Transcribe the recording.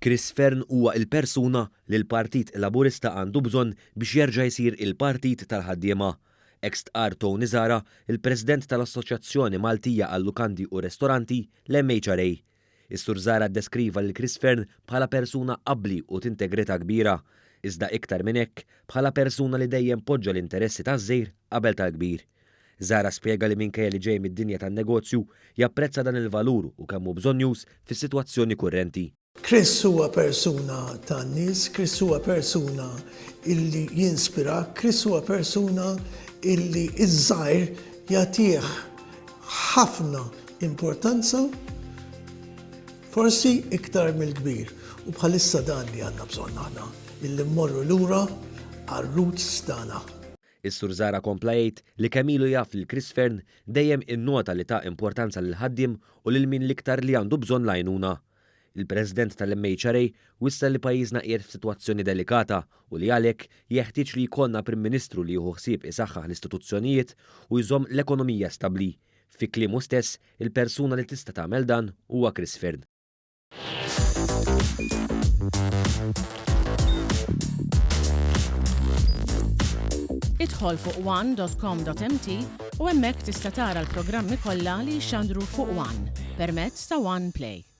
Chris Fern huwa il-persuna li l-Partit Laburista għandu bżonn biex jerġa' jsir il-Partit tal-ħaddiema. Ex-tqar Tony Zara, il-President tal-Assoċjazzjoni Maltija għall-Lukandi u Ristoranti, l-MHRA. Is-Sur Zara ddeskriva lil Chris Fern bħala persuna qabbli u tintegrita kbira, iżda iktar minn hekk bħala persuna li dejjem poġġa l-interessi taż-żgħir qabel tal-kbir. Zara spjega li minkejja li ġej mid-dinja tan-negozju japprezza dan il-valur u kemm hu bżonjus fis-sitwazzjoni kurrenti. Chris huwa persuna tan-nies, Chris huwa persuna illi jinspira, Chris huwa persuna illi iż-żgħir jagħtih ħafna importanza, forsi iktar mill-kbir. U bħalissa dan li għandna bżonn aħna, illi mmorru lura għar-roots tagħna. Is-Sur Zara kompla jgħid li kemm ilu jaf lil Chris Fern dejjem innota li ta' importanza lil ħaddiem u lil min l-iktar li għandu bżonn l-għajnuna. Il-President tal-MHRA wissa li pajjiżna qiegħed f'sitwazzjoni delikata u li għalhekk jeħtieġ li jkollna Prim Ministru li jieħu ħsieb isaħħaħ l-istituzzjonijiet u jżomm l-ekonomija stabbli. Fi kliemu stess, il-persuna li tista' tagħmel dan huwa Chris Fern. Idħol fuq one.com.mt u hemmhekk tista' tara l-programmi kollha li jxandru fuq One permezz ta' One Play.